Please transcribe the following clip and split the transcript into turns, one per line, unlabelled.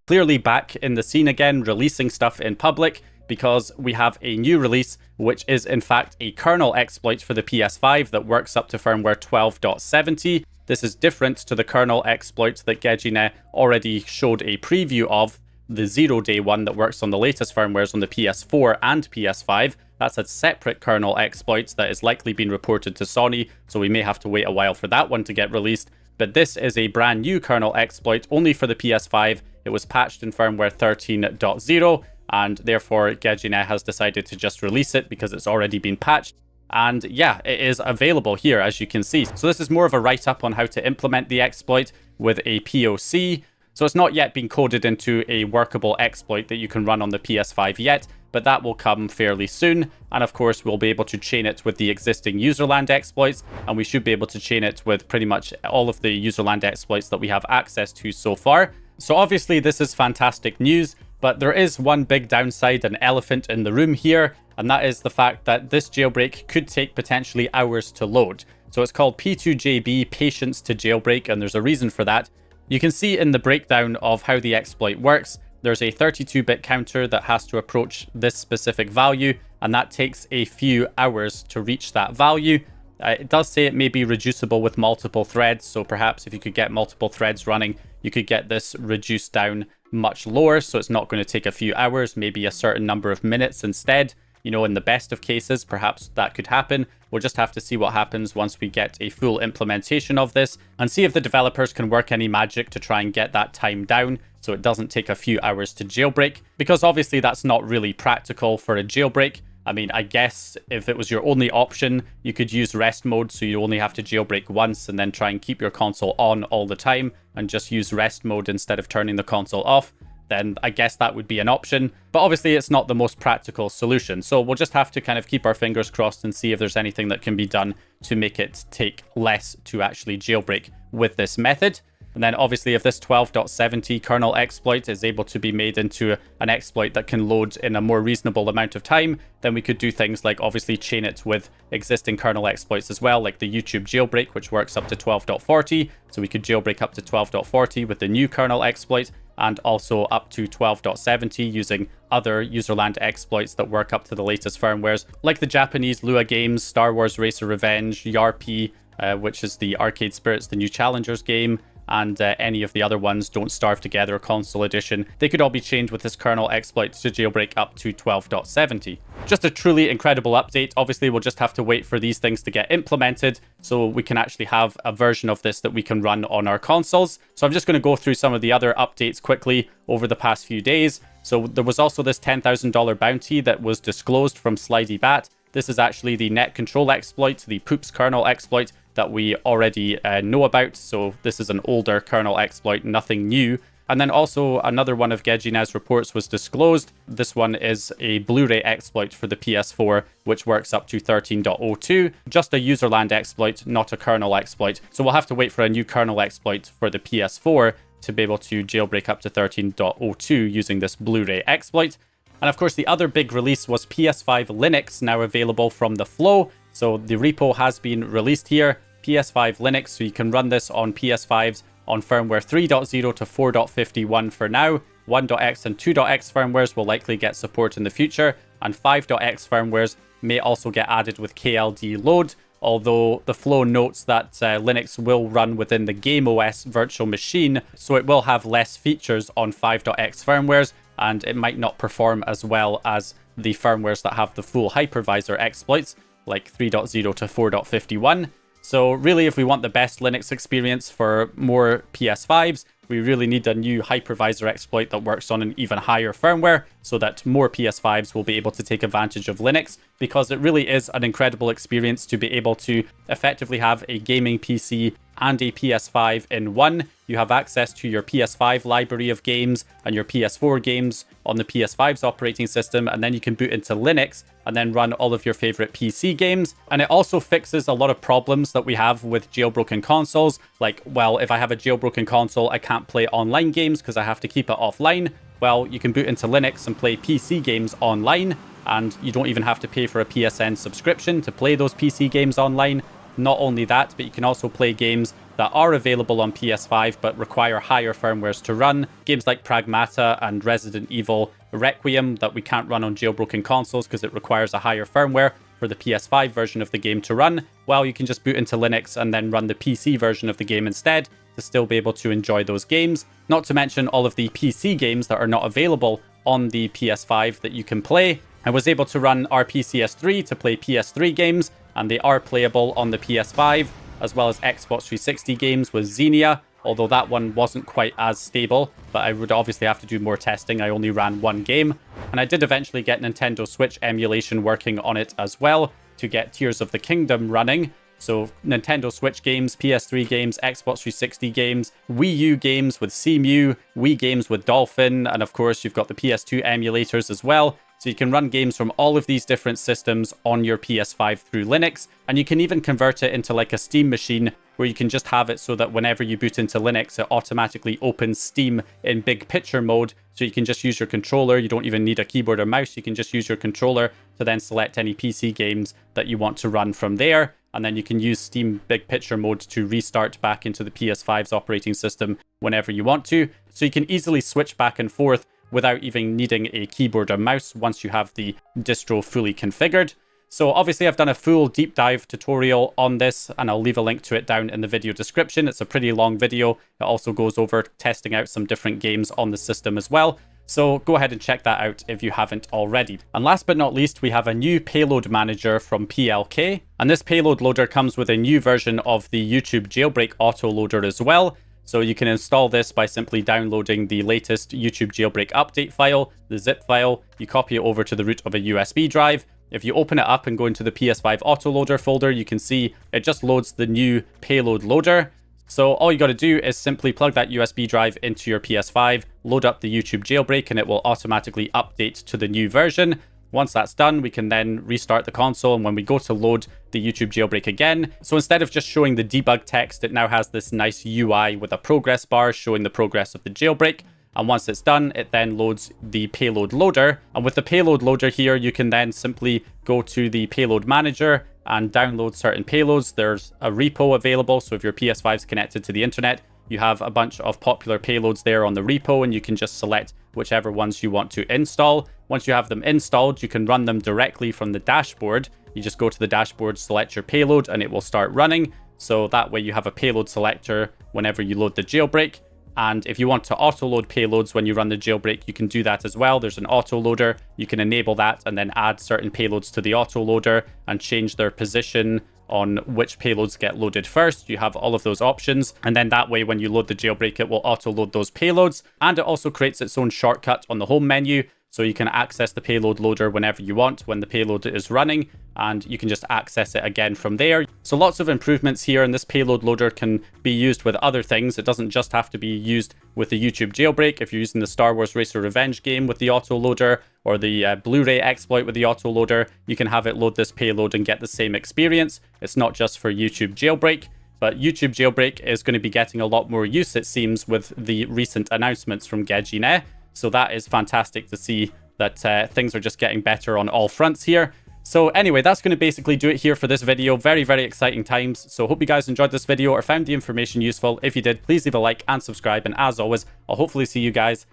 clearly back in the scene again, releasing stuff in public, because we have a new release, which is in fact a kernel exploit for the PS5 that works up to firmware 12.70. This is different to the kernel exploit that Gezine already showed a preview of, the 0-day one that works on the latest firmwares on the PS4 and PS5. That's a separate kernel exploit that is likely being reported to Sony, so we may have to wait a while for that one to get released. But this is a brand new kernel exploit only for the PS5. It was patched in firmware 13.0, and therefore Gezine has decided to just release it because it's already been patched. And yeah, it is available here, as you can see. So this is more of a write-up on how to implement the exploit with a POC. So it's not yet been coded into a workable exploit that you can run on the PS5 yet, but that will come fairly soon. And of course, we'll be able to chain it with the existing userland exploits, and we should be able to chain it with pretty much all of the userland exploits that we have access to so far. So obviously this is fantastic news, but there is one big downside, an elephant in the room here, and that is the fact that this jailbreak could take potentially hours to load. So it's called Y2JB Patience to Jailbreak, and there's a reason for that. You can see in the breakdown of how the exploit works, there's a 32-bit counter that has to approach this specific value, and that takes a few hours to reach that value. It does say it may be reducible with multiple threads, so perhaps if you could get multiple threads running, you could get this reduced down much lower, so it's not going to take a few hours, maybe a certain number of minutes instead. You know, in the best of cases, perhaps that could happen. We'll just have to see what happens once we get a full implementation of this and see if the developers can work any magic to try and get that time down so it doesn't take a few hours to jailbreak, because obviously that's not really practical for a jailbreak. I mean, I guess if it was your only option, you could use rest mode, so you only have to jailbreak once and then try and keep your console on all the time and just use rest mode instead of turning the console off. Then I guess that would be an option. But obviously it's not the most practical solution. So we'll just have to kind of keep our fingers crossed and see if there's anything that can be done to make it take less to actually jailbreak with this method. And then obviously if this 12.70 kernel exploit is able to be made into an exploit that can load in a more reasonable amount of time, then we could do things like obviously chain it with existing kernel exploits as well, like the YouTube Jailbreak, which works up to 12.40. So we could jailbreak up to 12.40 with the new kernel exploit, and also up to 12.70 using other userland exploits that work up to the latest firmwares, like the Japanese Lua games, Star Wars Racer Revenge, YARP, which is the Arcade Spirits, the New Challengers game, and any of the other ones, Don't Starve Together, Console Edition. They could all be chained with this kernel exploit to jailbreak up to 12.70. Just a truly incredible update. Obviously, we'll just have to wait for these things to get implemented so we can actually have a version of this that we can run on our consoles. So I'm just going to go through some of the other updates quickly over the past few days. So there was also this $10,000 bounty that was disclosed from Slidey Bat. This is actually the net control exploit, the Poops kernel exploit that we already know about. So this is an older kernel exploit, nothing new. And then also another one of Gezine's reports was disclosed. This one is a Blu-ray exploit for the PS4, which works up to 13.02. Just a userland exploit, not a kernel exploit. So we'll have to wait for a new kernel exploit for the PS4 to be able to jailbreak up to 13.02 using this Blu-ray exploit. And of course, the other big release was PS5 Linux, now available from the Flow. So the repo has been released here, PS5 Linux, so you can run this on PS5s on firmware 3.0 to 4.51 for now. 1.x and 2.x firmwares will likely get support in the future, and 5.x firmwares may also get added with KLD load, although the Flow notes that Linux will run within the GameOS virtual machine, so it will have less features on 5.x firmwares, and it might not perform as well as the firmwares that have the full hypervisor exploits, like 3.0 to 4.51. So really, if we want the best Linux experience for more PS5s, we really need a new hypervisor exploit that works on an even higher firmware so that more PS5s will be able to take advantage of Linux, because it really is an incredible experience to be able to effectively have a gaming PC and a PS5 in one. You have access to your PS5 library of games and your PS4 games on the PS5's operating system, and then you can boot into Linux and then run all of your favorite PC games. And it also fixes a lot of problems that we have with jailbroken consoles. Like, well, if I have a jailbroken console, I can't play online games because I have to keep it offline. Well, you can boot into Linux and play PC games online, and you don't even have to pay for a PSN subscription to play those PC games online. Not only that, but you can also play games that are available on PS5 but require higher firmwares to run. Games like Pragmata and Resident Evil Requiem that we can't run on jailbroken consoles because it requires a higher firmware for the PS5 version of the game to run, while you can just boot into Linux and then run the PC version of the game instead to still be able to enjoy those games. Not to mention all of the PC games that are not available on the PS5 that you can play. I was able to run RPCS3 to play PS3 games, and they are playable on the PS5, as well as Xbox 360 games with Xenia, although that one wasn't quite as stable, but I would obviously have to do more testing. I only ran one game, and I did eventually get Nintendo Switch emulation working on it as well to get Tears of the Kingdom running. So Nintendo Switch games, PS3 games, Xbox 360 games, Wii U games with Cemu, Wii games with Dolphin, and of course you've got the PS2 emulators as well. So you can run games from all of these different systems on your PS5 through Linux, and you can even convert it into like a Steam machine where you can just have it so that whenever you boot into Linux, it automatically opens Steam in big picture mode. So you can just use your controller. You don't even need a keyboard or mouse. You can just use your controller to then select any PC games that you want to run from there. And then you can use Steam big picture mode to restart back into the PS5's operating system whenever you want to. So you can easily switch back and forth without even needing a keyboard or mouse once you have the distro fully configured. So obviously I've done a full deep dive tutorial on this, and I'll leave a link to it down in the video description. It's a pretty long video. It also goes over testing out some different games on the system as well. So go ahead and check that out if you haven't already. And last but not least, we have a new payload manager from PLK. And this payload loader comes with a new version of the YouTube Jailbreak autoloader as well. So you can install this by simply downloading the latest YouTube Jailbreak update file, the zip file. You copy it over to the root of a USB drive. If you open it up and go into the PS5 autoloader folder, you can see it just loads the new payload loader. So all you got to do is simply plug that USB drive into your PS5, load up the YouTube Jailbreak, and it will automatically update to the new version. Once that's done, we can then restart the console, and when we go to load the YouTube Jailbreak again, so instead of just showing the debug text, it now has this nice UI with a progress bar showing the progress of the jailbreak. And once it's done, it then loads the payload loader. And with the payload loader here, you can then simply go to the payload manager and download certain payloads. There's a repo available, so if your PS5 is connected to the internet, you have a bunch of popular payloads there on the repo, and you can just select whichever ones you want to install. Once you have them installed, you can run them directly from the dashboard. You just go to the dashboard, select your payload, and it will start running. So that way you have a payload selector whenever you load the jailbreak. And if you want to auto-load payloads when you run the jailbreak, you can do that as well. There's an auto-loader. You can enable that and then add certain payloads to the auto-loader and change their position on which payloads get loaded first. You have all of those options, and then that way when you load the jailbreak, it will auto load those payloads. And it also creates its own shortcut on the home menu, so you can access the payload loader whenever you want when the payload is running, and you can just access it again from there. So lots of improvements here, and this payload loader can be used with other things. It doesn't just have to be used with the YouTube jailbreak. If you're using the Star Wars Racer Revenge game with the auto loader, or the Blu-ray exploit with the auto loader, you can have it load this payload and get the same experience. It's not just for YouTube jailbreak, but YouTube jailbreak is going to be getting a lot more use, it seems, with the recent announcements from Gezine. So that is fantastic to see that things are just getting better on all fronts here. So anyway, that's going to basically do it here for this video. Very, very exciting times. So hope you guys enjoyed this video or found the information useful. If you did, please leave a like and subscribe. And as always, I'll hopefully see you guys